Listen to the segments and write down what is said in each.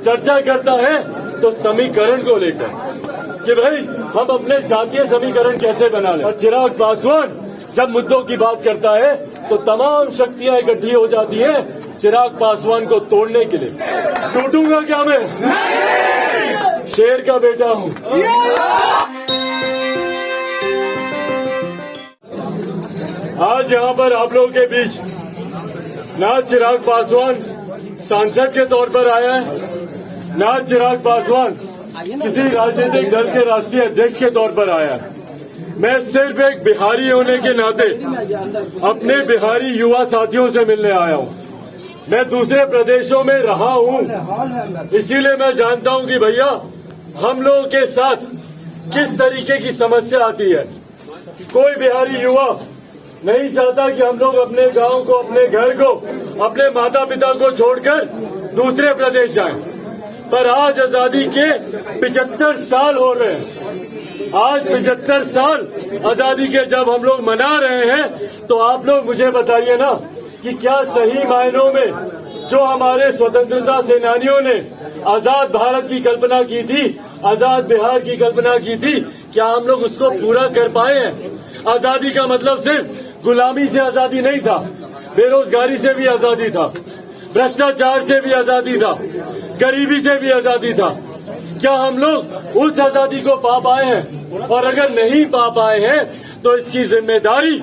चर्चा करता है तो समीकरण को लेकर कि भाई हम अपने जातीय समीकरण कैसे बना लें। और चिराग पासवान जब मुद्दों की बात करता है तो तमाम शक्तियां इकट्ठी हो जाती है चिराग पासवान को तोड़ने के लिए। टूटूंगा क्या मैं? शेर का बेटा हूं। आज यहाँ पर आप लोगों के बीच ना चिराग पासवान सांसद के तौर पर आया है, ना चिराग पासवान किसी राजनीतिक दल के राष्ट्रीय अध्यक्ष के तौर पर आया है। मैं सिर्फ एक बिहारी होने के नाते अपने बिहारी युवा साथियों से मिलने आया हूँ। मैं दूसरे प्रदेशों में रहा हूँ, इसीलिए मैं जानता हूँ कि भैया हम लोगों के साथ किस तरीके की समस्या आती है। कोई बिहारी युवा नहीं चाहता कि हम लोग अपने गांव को, अपने घर को, अपने माता पिता को छोड़कर दूसरे प्रदेश जाएं। पर आज आजादी के 75 साल हो रहे हैं। आज 75 साल आजादी के जब हम लोग मना रहे हैं तो आप लोग मुझे बताइए ना कि क्या सही मायनों में जो हमारे स्वतंत्रता सेनानियों ने आजाद भारत की कल्पना की थी, आजाद बिहार की कल्पना की थी, क्या हम लोग उसको पूरा कर पाए हैं? आजादी का मतलब सिर्फ गुलामी से आजादी नहीं था, बेरोजगारी से भी आजादी था, भ्रष्टाचार से भी आजादी था, गरीबी से भी आजादी था। क्या हम लोग उस आजादी को पा पाए हैं? और अगर नहीं पा पाए हैं तो इसकी जिम्मेदारी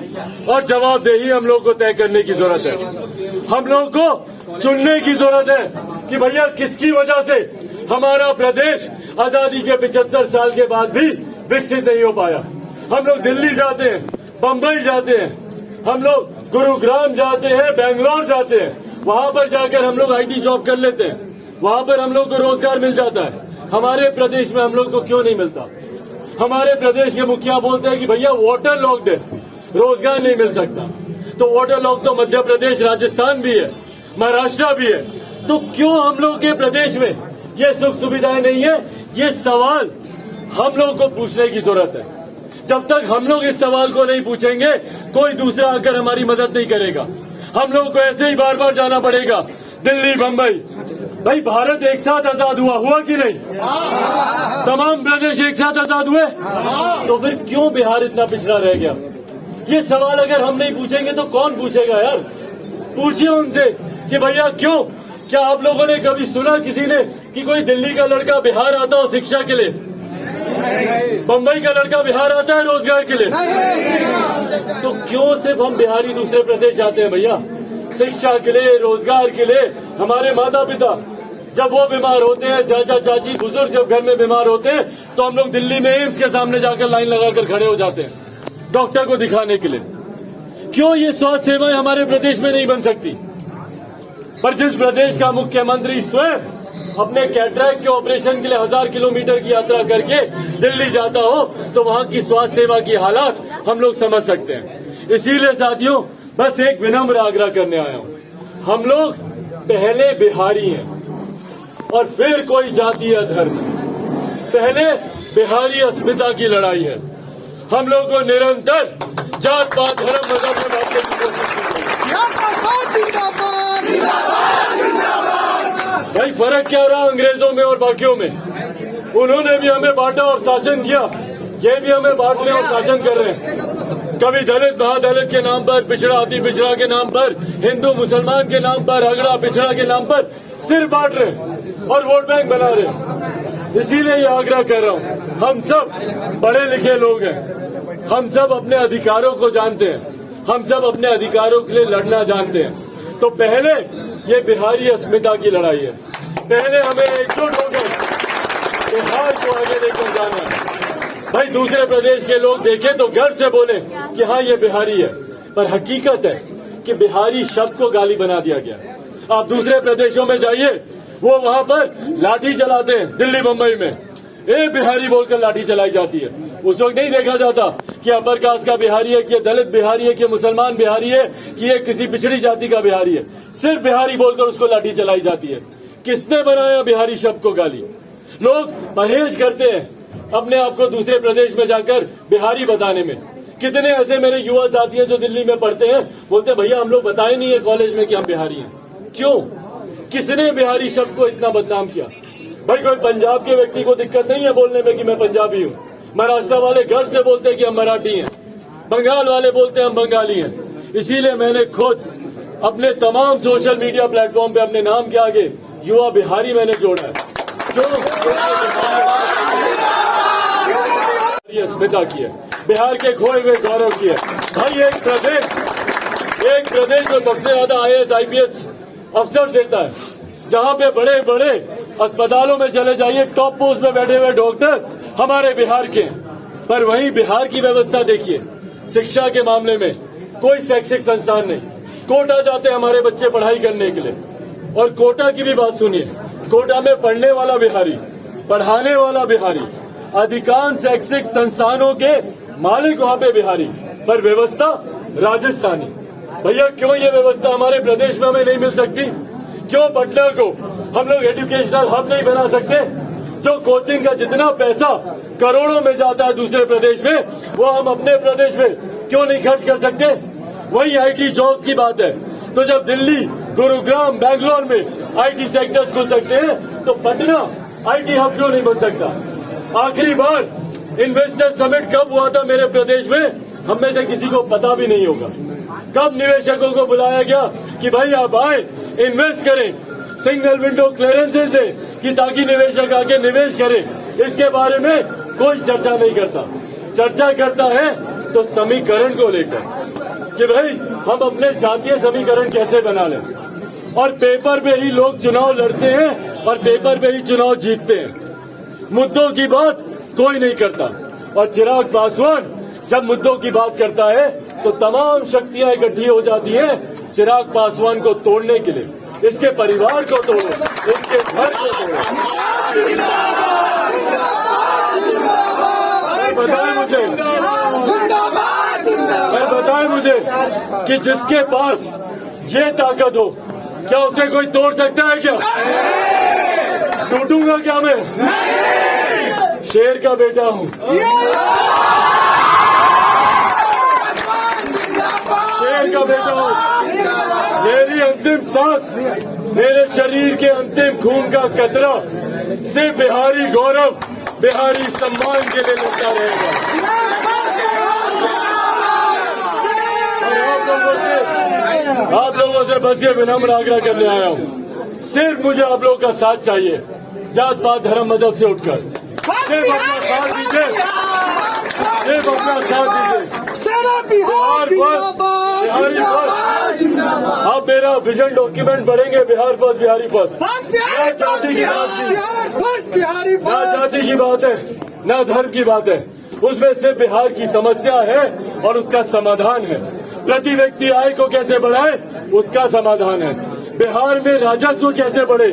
और जवाबदेही हम लोग को तय करने की जरूरत है। हम लोग को चुनने की जरूरत है कि भैया किसकी वजह से हमारा प्रदेश आजादी के 75 साल के बाद भी विकसित नहीं हो पाया। हम लोग दिल्ली जाते हैं, बम्बई जाते हैं, हम लोग गुरुग्राम जाते हैं, बेंगलोर जाते हैं, वहां पर जाकर हम लोग आईटी जॉब कर लेते हैं, वहां पर हम लोग को रोजगार मिल जाता है। हमारे प्रदेश में हम लोग को क्यों नहीं मिलता? हमारे प्रदेश के मुखिया बोलते हैं कि भैया वाटर लॉक्ड है, रोजगार नहीं मिल सकता। तो वाटर लॉक तो मध्य प्रदेश, राजस्थान भी है, महाराष्ट्र भी है। तो क्यों हम लोग के प्रदेश में ये सुख सुविधाएं नहीं है? ये सवाल हम लोग को पूछने की जरूरत है। जब तक हम लोग इस सवाल को नहीं पूछेंगे कोई दूसरा आकर हमारी मदद नहीं करेगा। हम लोग को ऐसे ही बार बार जाना पड़ेगा दिल्ली, बम्बई। भाई भारत एक साथ आजाद हुआ कि नहीं? तमाम प्रदेश एक साथ आजाद हुए, तो फिर क्यों बिहार इतना पिछड़ा रह गया? ये सवाल अगर हम नहीं पूछेंगे तो कौन पूछेगा यार? पूछिए उनसे कि भैया क्यों? क्या आप लोगों ने कभी सुना किसी ने कि कोई दिल्ली का लड़का बिहार आता हो शिक्षा के लिए? बम्बई का लड़का बिहार आता है रोजगार के लिए? तो क्यों सिर्फ हम बिहारी दूसरे प्रदेश जाते हैं भैया? शिक्षा के लिए, रोजगार के लिए। हमारे माता पिता जब वो बीमार होते हैं, चाचा चाची बुजुर्ग जब घर में बीमार होते हैं तो हम लोग दिल्ली में एम्स के सामने जाकर लाइन लगाकर खड़े हो जाते हैं डॉक्टर को दिखाने के लिए। क्यों ये स्वास्थ्य सेवाएं हमारे प्रदेश में नहीं बन सकती? पर जिस प्रदेश का मुख्यमंत्री स्वयं अपने कैटरैक्ट के ऑपरेशन के लिए 1000 किलोमीटर की यात्रा करके दिल्ली जाता हो तो वहां की स्वास्थ्य सेवा की हालात हम लोग समझ सकते हैं। इसीलिए साथियों बस एक विनम्र आग्रह करने आया हूं। हम लोग पहले बिहारी हैं और फिर कोई जाति या धर्म। पहले बिहारी अस्मिता की लड़ाई है। हम लोग को निरंतर जात पात धर्म मजहब में बांटने की कोशिश भाई फर्क क्या रहा अंग्रेजों में और बाकियों में? उन्होंने भी हमें बांटा और शासन किया, ये भी हमें बांटने और शासन कर रहे हैं। कभी दलित महादलित के नाम पर, पिछड़ा अति पिछड़ा के नाम पर, हिंदू मुसलमान के नाम पर, अगड़ा पिछड़ा के नाम पर सिर बांट रहे और वोट बैंक बना रहे। इसीलिए ये आग्रह कर रहा हूँ, हम सब पढ़े लिखे लोग हैं, हम सब अपने अधिकारों को जानते हैं, हम सब अपने अधिकारों के लिए लड़ना जानते हैं। तो पहले ये बिहारी अस्मिता की लड़ाई है। पहले हमें एकजुट होकर बिहार को आगे लेकर जाना है। भाई दूसरे प्रदेश के लोग देखें तो गर्व से बोले कि हाँ ये बिहारी है, पर हकीकत है कि बिहारी शब्द को गाली बना दिया गया। आप दूसरे प्रदेशों में जाइए, वो वहां पर लाठी चलाते हैं। दिल्ली बम्बई में ए बिहारी बोलकर लाठी चलाई जाती है। उस वक्त नहीं देखा जाता कि अपर कास्ट का बिहारी है, कि दलित बिहारी है, कि मुसलमान बिहारी है, कि ये किसी पिछड़ी जाति का बिहारी है। सिर्फ बिहारी बोलकर उसको लाठी चलाई जाती है। किसने बनाया बिहारी शब्द को गाली? लोग परहेज करते हैं अपने आप को दूसरे प्रदेश में जाकर बिहारी बताने में। कितने ऐसे मेरे युवा साथी हैं जो दिल्ली में पढ़ते हैं, बोलते हैं भैया हम लोग बताए नहीं है कॉलेज में कि हम बिहारी हैं। क्यों? किसने बिहारी शब्द को इतना बदनाम किया? भाई कोई पंजाब के व्यक्ति को दिक्कत नहीं है बोलने में कि मैं पंजाबी हूँ। महाराष्ट्र वाले गर्व से बोलते हैं कि हम मराठी हैं, बंगाल वाले बोलते हैं हम बंगाली हैं। इसीलिए मैंने खुद अपने तमाम सोशल मीडिया प्लेटफॉर्म पे अपने नाम के आगे युवा बिहारी मैंने जोड़ा है, जो अस्मिता की है, बिहार के खोए हुए गौरव की है। भाई एक प्रदेश जो सबसे ज्यादा IAS IPS अफसर देता है, जहां पे बड़े बड़े अस्पतालों में चले जाइए टॉप पोस्ट पे बैठे हुए डॉक्टर्स हमारे बिहार के हैं। पर वहीं बिहार की व्यवस्था देखिए, शिक्षा के मामले में कोई शैक्षिक संस्थान नहीं। कोटा जाते हमारे बच्चे पढ़ाई करने के लिए, और कोटा की भी बात सुनिए, कोटा में पढ़ने वाला बिहारी, पढ़ाने वाला बिहारी, अधिकांश शैक्षिक संस्थानों के मालिक वहाँ पे बिहारी, पर व्यवस्था राजस्थानी। भैया क्यों ये व्यवस्था हमारे प्रदेश में हमें नहीं मिल सकती? क्यों पटना को हम लोग एजुकेशनल हब नहीं बना सकते? जो कोचिंग का जितना पैसा करोड़ों में जाता है दूसरे प्रदेश में, वो हम अपने प्रदेश में क्यों नहीं खर्च कर सकते? वही IT जॉब्स की बात है, तो जब दिल्ली, गुरुग्राम, बेंगलोर में IT सेक्टर्स खुल सकते हैं, तो पटना IT हब क्यों नहीं बन सकता? आखिरी बार इन्वेस्टर समिट कब हुआ था मेरे प्रदेश में? हम में से किसी को पता भी नहीं होगा। कब निवेशकों को बुलाया गया कि भाई आप आए, इन्वेस्ट करें, सिंगल विंडो क्लियरेंसेस है कि ताकि निवेशक आके निवेश करें? इसके बारे में कोई चर्चा नहीं करता। चर्चा करता है तो समीकरण को लेकर कि भाई हम अपने जातीय समीकरण कैसे बना लें, और पेपर पे ही लोग चुनाव लड़ते हैं और पेपर पे ही चुनाव जीतते हैं। मुद्दों की बात कोई नहीं करता, और चिराग पासवान जब मुद्दों की बात करता है तो तमाम शक्तियां इकट्ठी हो जाती हैं चिराग पासवान को तोड़ने के लिए। इसके परिवार को तोड़ो, इसके घर को तोड़ो। बताएं मुझे कि जिसके पास ये ताकत हो, क्या उसे कोई तोड़ सकता है? क्या टूटूंगा क्या मैं? शेर का बेटा हूँ, शेर का बेटा हूँ। मेरी अंतिम सांस, मेरे शरीर के अंतिम खून का कतरा से बिहारी गौरव, बिहारी सम्मान के लिए लड़ता रहेगा। और आप लोगों से बस ये विनम्र आग्रह करने आया हूँ, सिर्फ मुझे आप लोगों का साथ चाहिए, जात पात धर्म मजहब से उठकर सिर्फ अपना साथ दीजिए, सिर्फ अपना साथ दीजिए। बिहारी फर्स्ट, आप मेरा विजन डॉक्यूमेंट पढ़ेंगे, बिहार फर्स्ट, बिहारी फर्स्ट। ना जाति की बात है, ना जाति की बात है, ना धर्म की बात है, उसमें सिर्फ बिहार की समस्या है और उसका समाधान है। प्रति व्यक्ति आय को कैसे बढ़ाए, उसका समाधान है। बिहार में राजस्व कैसे बढ़े,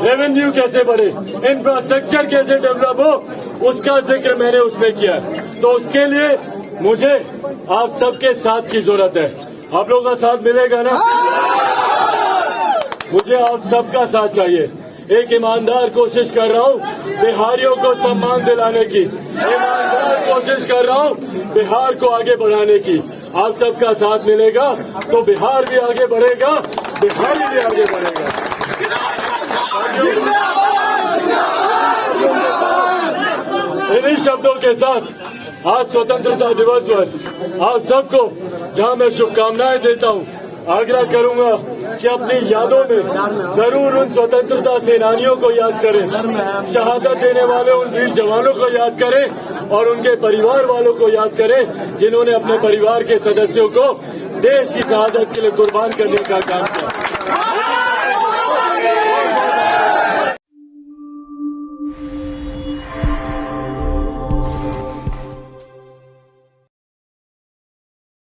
रेवेन्यू कैसे बढ़े, इंफ्रास्ट्रक्चर कैसे डेवलप हो, उसका जिक्र मैंने उसमें किया। तो उसके लिए मुझे आप सबके साथ की जरूरत है। आप लोगों का साथ मिलेगा ना? मुझे आप सबका साथ चाहिए। एक ईमानदार कोशिश कर रहा हूँ बिहारियों को सम्मान दिलाने की, ईमानदार कोशिश कर रहा हूँ बिहार को आगे बढ़ाने की। आप सबका साथ मिलेगा तो बिहार भी आगे बढ़ेगा, बिहारी भी आगे बढ़ेगा। इन्हीं शब्दों के साथ आज स्वतंत्रता दिवस पर आप सबको जहां मैं शुभकामनाएं देता हूं, आग्रह करूंगा कि अपनी यादों में जरूर उन स्वतंत्रता सेनानियों को याद करें, शहादत देने वाले उन वीर जवानों को याद करें और उनके परिवार वालों को याद करें जिन्होंने अपने परिवार के सदस्यों को देश की शहादत के लिए कुर्बान करने का काम किया।